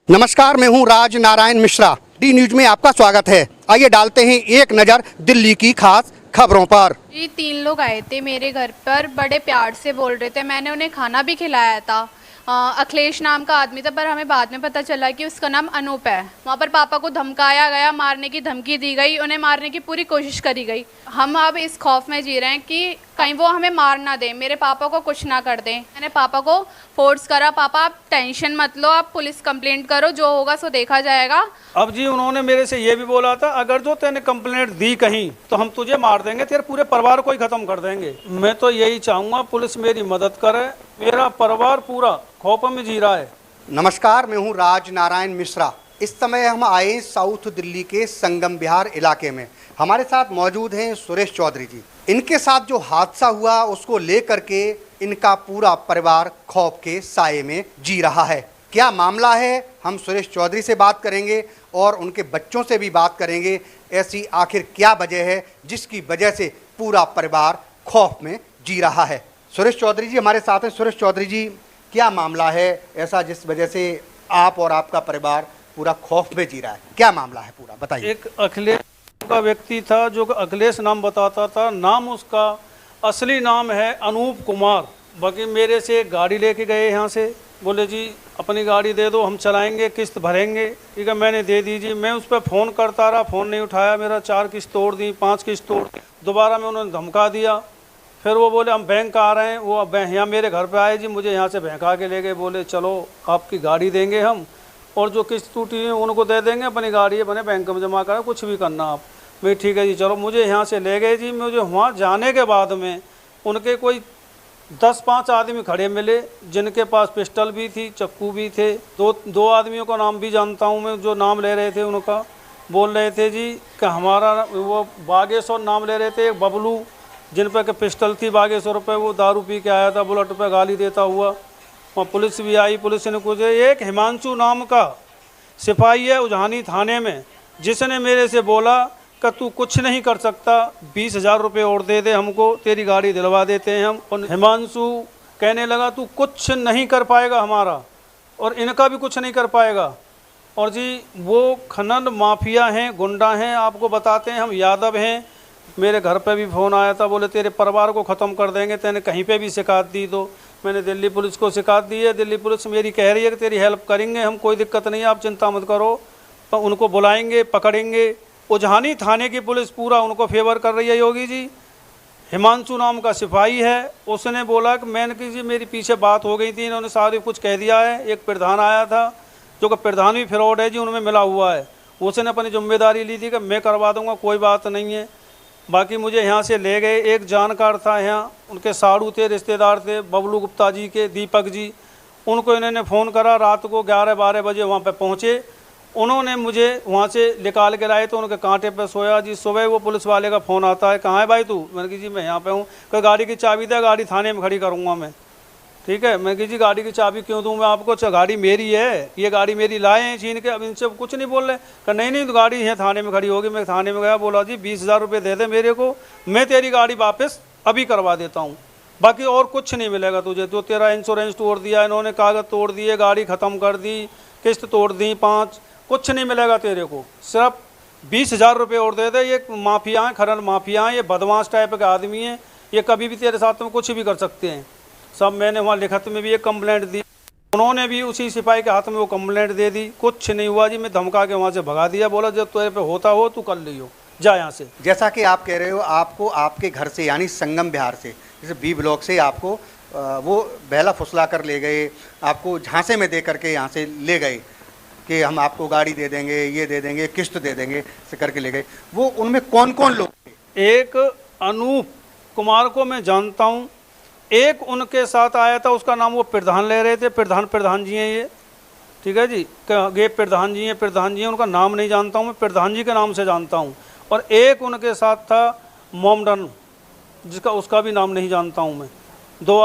नमस्कार, मैं हूं राज नारायण मिश्रा। डी न्यूज में आपका स्वागत है। आइए डालते हैं एक नज़र दिल्ली की खास खबरों पर। जी 3 लोग आए थे मेरे घर पर, बड़े प्यार से बोल रहे थे। मैंने उन्हें खाना भी खिलाया था। अखिलेश नाम का आदमी था, पर हमें बाद में पता चला कि उसका नाम अनूप है। वहाँ पर पापा को धमकाया गया, मारने की धमकी दी गई, उन्हें मारने की पूरी कोशिश करी गई। हम अब इस खौफ में जी रहे हैं कि कहीं वो हमें मार ना दे, मेरे पापा को कुछ ना कर दें। मैंने पापा को फोर्स करा, पापा आप टेंशन मत लो, आप पुलिस कंप्लेंट करो, जो होगा सो देखा जाएगा। अब जी उन्होंने मेरे से ये भी बोला था, अगर जो तेने कंप्लेंट दी कहीं तो हम तुझे मार देंगे, तेरे पूरे परिवार को ही खत्म कर देंगे। मैं तो यही चाहूंगा पुलिस मेरी मदद करे, मेरा परिवार पूरा खौफ में जी रहा है। नमस्कार, मैं हूं राज नारायण मिश्रा। इस समय हम आए साउथ दिल्ली के संगम विहार इलाके में। हमारे साथ मौजूद हैं सुरेश चौधरी जी। इनके साथ जो हादसा हुआ उसको लेकर के इनका पूरा परिवार खौफ के साये में जी रहा है। क्या मामला है, हम सुरेश चौधरी से बात करेंगे और उनके बच्चों से भी बात करेंगे। ऐसी आखिर क्या वजह है जिसकी वजह से पूरा परिवार खौफ में जी रहा है। सुरेश चौधरी जी हमारे साथ हैं। सुरेश चौधरी जी, क्या मामला है ऐसा जिस वजह से आप और आपका परिवार पूरा खौफ में जी रहा है? क्या मामला है पूरा बताइए। एक अखिलेश का व्यक्ति था जो अखिलेश नाम बताता था, नाम उसका असली नाम है अनूप कुमार। बाकी मेरे से एक गाड़ी लेके गए यहाँ से, बोले जी अपनी गाड़ी दे दो, हम चलाएंगे, किस्त भरेंगे। ठीक है, मैंने दे दी जी। मैं उस पर फ़ोन करता रहा, फ़ोन नहीं उठाया मेरा। 4 किस्त तोड़ दी, 5 किस्त तोड़ दी। दोबारा मैं उन्होंने धमका दिया। फिर वो बोले हम बैंक आ रहे हैं। वो यहाँ मेरे घर पे आए जी, मुझे यहाँ से बहका के ले गए। बोले चलो आपकी गाड़ी देंगे हम, और जो किस्त टूटी है उनको दे देंगे, अपनी गाड़ी अपने बैंक में जमा करें, कुछ भी करना आप। मैं ठीक है जी चलो। मुझे यहाँ से ले गए जी। मुझे वहाँ जाने के बाद में उनके कोई 10-5 आदमी खड़े मिले, जिनके पास पिस्टल भी थी, चक्कू भी थे। दो आदमियों का नाम भी जानता हूँ मैं, जो नाम ले रहे थे उनका। बोल रहे थे जी कि हमारा वो बागेश्वर नाम ले रहे थे, एक बबलू, जिन पर के पिस्टल थी बागेश्वर पे। वो दारू पी के आया था, बुलेट पे गाली देता हुआ। वहाँ पुलिस भी आई, पुलिस ने कुछ। एक हिमांशु नाम का सिपाही है उजानी थाने में, जिसने मेरे से बोला कि तू कुछ नहीं कर सकता, 20,000 रुपये और दे दे हमको, तेरी गाड़ी दिलवा देते हैं हम। और हिमांशु कहने लगा तू कुछ नहीं कर पाएगा हमारा, और इनका भी कुछ नहीं कर पाएगा। और जी वो खनन माफिया हैं, गुंडा हैं, आपको बताते हैं हम यादव हैं। मेरे घर पे भी फ़ोन आया था, बोले तेरे परिवार को ख़त्म कर देंगे, तेने कहीं पे भी शिकायत दी तो। मैंने दिल्ली पुलिस को शिकायत दी है। दिल्ली पुलिस मेरी कह रही है कि तेरी हेल्प करेंगे हम, कोई दिक्कत नहीं है, आप चिंता मत करो। तो उनको बुलाएंगे, पकड़ेंगे। उजानी थाने की पुलिस पूरा उनको फेवर कर रही है योगी जी। हिमांशु नाम का सिपाही है, उसने बोला कि मैंने कि जी मेरी पीछे बात हो गई थी, इन्होंने सारी कुछ कह दिया है। एक प्रधान आया था, जो कि प्रधान भी फ्रॉड है जी, उनमें मिला हुआ है। उसने अपनी जिम्मेदारी ली थी कि मैं करवा दूंगा, कोई बात नहीं है। बाकी मुझे यहाँ से ले गए। एक जानकार था यहाँ, उनके साड़ू थे, रिश्तेदार थे, बबलू गुप्ता जी के, दीपक जी। उनको इन्होंने फ़ोन करा, रात को 11-12 बजे वहाँ पे पहुँचे। उन्होंने मुझे वहाँ से निकाल के लाए तो उनके कांटे पे सोया जी। सुबह वो पुलिस वाले का फ़ोन आता है, कहाँ है भाई तू? मैंने कहा जी मैं यहाँ पे हूँ। कहा गाड़ी की चाबी दे, गाड़ी थाने में खड़ी करूँगा मैं। ठीक है, मैं कहा जी गाड़ी की चाबी क्यों दूँ मैं आपको? अच्छा गाड़ी मेरी है, ये गाड़ी मेरी लाए हैं छीन के। अब इनसे कुछ नहीं बोल रहे। कहा नहीं तो गाड़ी है थाने में खड़ी होगी। मैं थाने में गया, बोला जी 20,000 रुपये दे दे मेरे को, मैं तेरी गाड़ी वापस अभी करवा देता हूँ, बाकी और कुछ नहीं मिलेगा तुझे। तो तेरा इंश्योरेंस तोड़ दिया इन्होंने, कागज़ तोड़ दिए, गाड़ी ख़त्म कर दी, किस्त तोड़ दी 5, कुछ नहीं मिलेगा तेरे को, सिर्फ 20,000 रुपये और दे दे। ये माफिया हैं, खनन माफिया हैं, ये बदमाश टाइप के आदमी हैं, ये कभी भी तेरे साथ में कुछ भी कर सकते हैं। सब मैंने वहाँ लिखत में भी एक कंप्लेंट दी, उन्होंने भी उसी सिपाही के हाथ में वो कंप्लेंट दे दी। कुछ नहीं हुआ जी। मैं धमका के वहाँ से भगा दिया, बोला जब तेरे पे होता हो तू कर लियो, जा यहाँ से। जैसा कि आप कह रहे हो, आपको आपके घर से यानी संगम विहार से, जैसे बी ब्लॉक से आपको वो बहला फुसला कर ले गए, आपको झांसे में दे करके यहाँ से ले गए कि हम आपको गाड़ी दे देंगे, ये दे देंगे, किस्त दे देंगे, से करके ले गए। वो उनमें कौन कौन लोग थे? एक अनूप कुमार को मैं जानता हूँ, एक उनके साथ आया था, उसका नाम वो प्रधान ले रहे थे। प्रधान जी हैं ये, ठीक है जी। ये प्रधान जी हैं, उनका नाम नहीं जानता हूँ मैं, प्रधान जी के नाम से जानता हूँ। और एक उनके साथ था मोमडन, जिसका उसका भी नाम नहीं जानता हूँ मैं। 2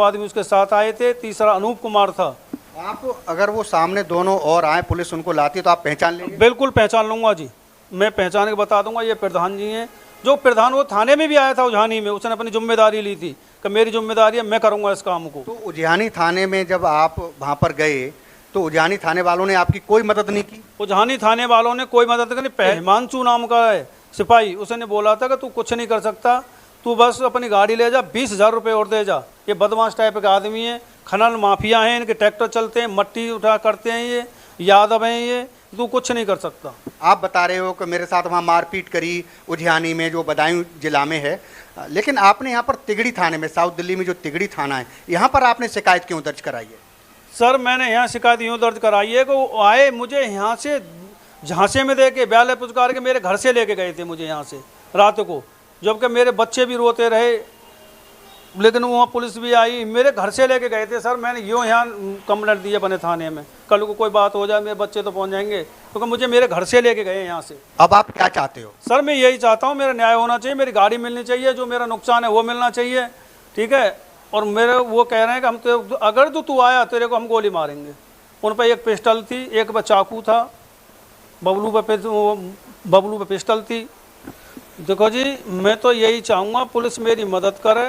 आदमी उसके साथ आए थे, तीसरा अनूप कुमार था। आप अगर वो सामने दोनों और आए, पुलिस उनको लाती है तो आप पहचान लेंगे? बिल्कुल पहचान लूँगा जी, मैं पहचान के बता दूंगा ये प्रधान जी हैं। जो प्रधान वो थाने में भी आया था उजानी में, उसने अपनी जिम्मेदारी ली थी कि मेरी जिम्मेदारी है, मैं करूँगा इस काम को। तो उजियानी थाने में जब आप वहाँ पर गए तो उजानी थाने वालों ने आपकी कोई मदद नहीं की? उजानी थाने वालों ने कोई मदद नहीं। हिमांशु नाम का है सिपाही, उसने बोला था कि तू कुछ नहीं कर सकता, तू बस अपनी गाड़ी ले जा, 20,000 रुपये और दे जा। ये बदमाश टाइप के आदमी हैं, खनन माफिया हैं, इनके ट्रैक्टर चलते हैं, मट्टी उठा करते हैं, ये यादव हैं, ये तू कुछ नहीं कर सकता। आप बता रहे हो कि मेरे साथ वहाँ मारपीट करी उजियानी में, जो बदायूं जिला में है, लेकिन आपने यहाँ पर तिगड़ी थाने में, साउथ दिल्ली में जो तिगड़ी थाना है, यहाँ पर आपने शिकायत क्यों दर्ज कराई है? सर मैंने यहाँ शिकायत यूँ दर्ज कराई है कि वो आए मुझे यहाँ से झांसे में दे के ब्याले पुचकार के मेरे घर से लेके गए थे मुझे यहाँ से रात को, जबकि मेरे बच्चे भी रोते रहे, लेकिन वहाँ पुलिस भी आई, मेरे घर से लेके गए थे। सर मैंने यूँ यहाँ कंप्लेंट दी अपने थाने में, कल को कोई बात हो जाए मेरे बच्चे तो पहुँच जाएंगे, क्योंकि मुझे मेरे घर से लेके गए यहाँ से। अब आप क्या चाहते हो? सर मैं यही चाहता हूँ, मेरा न्याय होना चाहिए, मेरी गाड़ी मिलनी चाहिए, जो मेरा नुकसान है वो मिलना चाहिए, ठीक है। और मेरे वो कह रहे हैं कि हम तो अगर तो तू आया तेरे को हम गोली मारेंगे। उन पर एक पिस्टल थी, एक पर चाकू था, बबलू पे पिस्टल थी। देखो जी मैं तो यही चाहूँगा पुलिस मेरी मदद करे,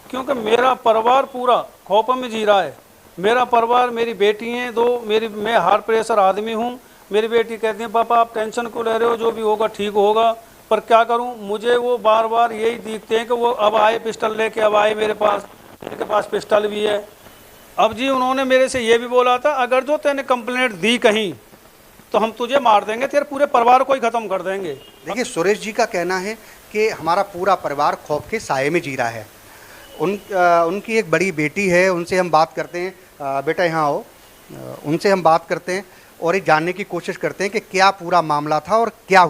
क्योंकि मेरा परिवार पूरा खौफ में जी रहा है। मेरा परिवार, मेरी बेटी हैं दो, मैं हार्ट प्रेशर आदमी हूँ। मेरी बेटी कहती है पापा आप टेंशन क्यों ले रहे हो, जो भी होगा ठीक होगा, पर क्या करूँ, मुझे वो बार बार यही दिखते हैं कि वो अब आए पिस्टल लेके, अब आए मेरे पास पिस्टल भी है। अब जी उन्होंने मेरे से ये भी बोला था अगर जो तेने कंप्लेंट दी कहीं तो हम तुझे मार देंगे, तेरे पूरे परिवार को ही ख़त्म कर देंगे। देखिए सुरेश जी का कहना है कि हमारा पूरा परिवार खौफ के साए में जी रहा है। उनकी एक बड़ी बेटी है, उनसे हम बात करते हैं। बेटा यहाँ आओ, उनसे हम बात करते हैं और ये जानने की कोशिश करते हैं कि क्या पूरा मामला था और क्या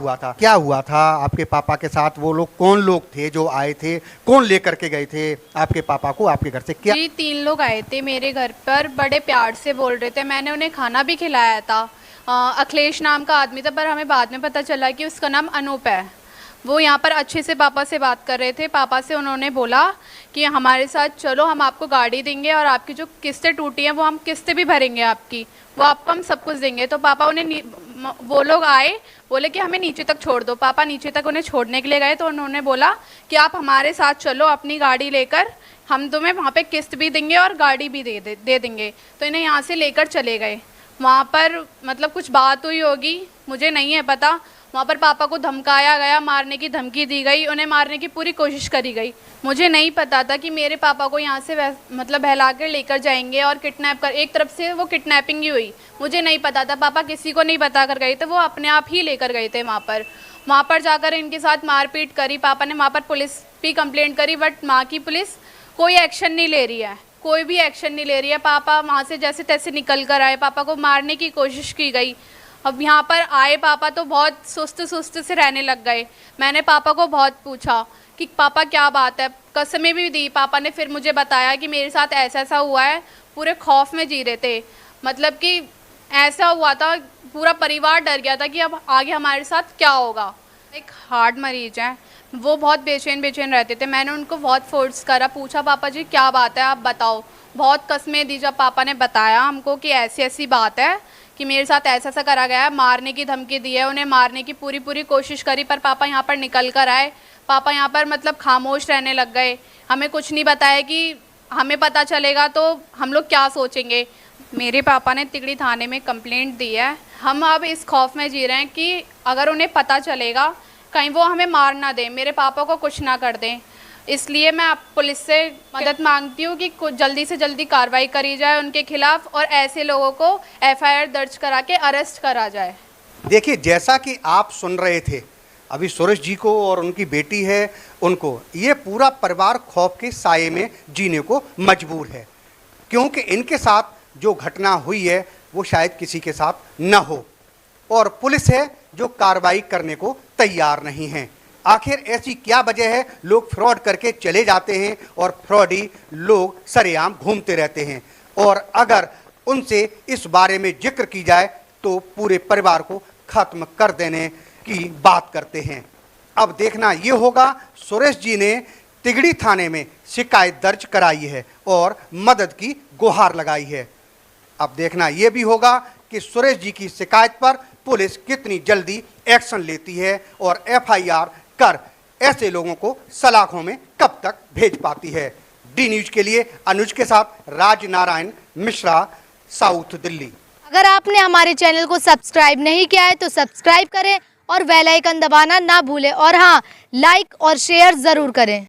हुआ था आपके पापा के साथ। वो लोग कौन लोग थे जो आए थे, कौन लेकर के गए थे आपके पापा को आपके घर से? क्या जी 3 लोग आए थे मेरे घर पर, बड़े प्यार से बोल रहे थे, मैंने उन्हें खाना भी खिलाया था। अखिलेश नाम का आदमी था, पर हमें बाद में पता चला कि उसका नाम अनूप है। वो यहाँ पर अच्छे से पापा से बात कर रहे थे। पापा से उन्होंने बोला कि हमारे साथ चलो, हम आपको गाड़ी देंगे और आपकी जो किस्तें टूटी हैं वो हम किस्तें भी भरेंगे आपकी, वो आपको हम सब कुछ देंगे। तो पापा वो लोग आए, बोले कि हमें नीचे तक छोड़ दो। पापा नीचे तक उन्हें छोड़ने के लिए गए तो उन्होंने बोला कि आप हमारे साथ चलो अपनी गाड़ी लेकर, हम तुम्हें वहाँ पे किस्त भी देंगे और गाड़ी भी दे देंगे। तो इन्हें यहाँ से लेकर चले गए। वहाँ पर मतलब कुछ बात हुई होगी, मुझे नहीं है पता। वहाँ पर पापा को धमकाया गया, मारने की धमकी दी गई, उन्हें मारने की पूरी कोशिश करी गई। मुझे नहीं पता था कि मेरे पापा को यहाँ से मतलब बहला कर लेकर जाएंगे और किडनैप कर, एक तरफ से वो किडनैपिंग ही हुई। मुझे नहीं पता था, पापा किसी को नहीं बता कर गए थे, वो अपने आप ही लेकर गए थे। वहाँ पर जाकर इनके साथ मारपीट करी। पापा ने वहाँ पर पुलिस भी कंप्लेंट करी, बट वहाँ की पुलिस कोई एक्शन नहीं ले रही है, कोई भी एक्शन नहीं ले रही है। पापा वहाँ से जैसे तैसे निकल कर आए, पापा को मारने की कोशिश की गई। अब यहाँ पर आए पापा तो बहुत सुस्त से रहने लग गए। मैंने पापा को बहुत पूछा कि पापा क्या बात है, कसमें भी दी। पापा ने फिर मुझे बताया कि मेरे साथ ऐसा हुआ है। पूरे खौफ में जी रहे थे, मतलब कि ऐसा हुआ था, पूरा परिवार डर गया था कि अब आगे हमारे साथ क्या होगा। एक हार्ट मरीज है, वो बहुत बेचैन रहते थे। मैंने उनको बहुत फोर्स करा, पूछा पापा जी क्या बात है, आप बताओ। बहुत कस्में दी। जब पापा ने बताया हमको कि ऐसी बात है कि मेरे साथ ऐसा करा गया है, मारने की धमकी दी है, उन्हें मारने की पूरी कोशिश करी, पर पापा यहाँ पर निकल कर आए। पापा यहाँ पर मतलब खामोश रहने लग गए, हमें कुछ नहीं बताया कि हमें पता चलेगा तो हम लोग क्या सोचेंगे। मेरे पापा ने तिगड़ी थाने में कंप्लेंट दी है। हम अब इस खौफ में जी रहे हैं कि अगर उन्हें पता चलेगा कहीं वो हमें मार ना दें, मेरे पापा को कुछ ना कर दें। इसलिए मैं आप पुलिस से मदद मांगती हूँ कि कुछ जल्दी से जल्दी कार्रवाई करी जाए उनके खिलाफ और ऐसे लोगों को एफआईआर दर्ज करा के अरेस्ट करा जाए। देखिए जैसा कि आप सुन रहे थे अभी सुरेश जी को और उनकी बेटी है उनको, ये पूरा परिवार खौफ के साये में जीने को मजबूर है, क्योंकि इनके साथ जो घटना हुई है वो शायद किसी के साथ न हो, और पुलिस है जो कार्रवाई करने को तैयार नहीं है। आखिर ऐसी क्या वजह है? लोग फ्रॉड करके चले जाते हैं और फ्रॉडी लोग सरेआम घूमते रहते हैं, और अगर उनसे इस बारे में जिक्र की जाए तो पूरे परिवार को खत्म कर देने की बात करते हैं। अब देखना ये होगा, सुरेश जी ने तिगड़ी थाने में शिकायत दर्ज कराई है और मदद की गुहार लगाई है। अब देखना ये भी होगा कि सुरेश जी की शिकायत पर पुलिस कितनी जल्दी एक्शन लेती है और एफआईआर कर ऐसे लोगों को सलाखों में कब तक भेज पाती है। डी न्यूज के लिए अनुज के साथ राज नारायण मिश्रा, साउथ दिल्ली। अगर आपने हमारे चैनल को सब्सक्राइब नहीं किया है तो सब्सक्राइब करें और बेल आइकन दबाना ना भूलें और हाँ, लाइक और शेयर ज़रूर करें।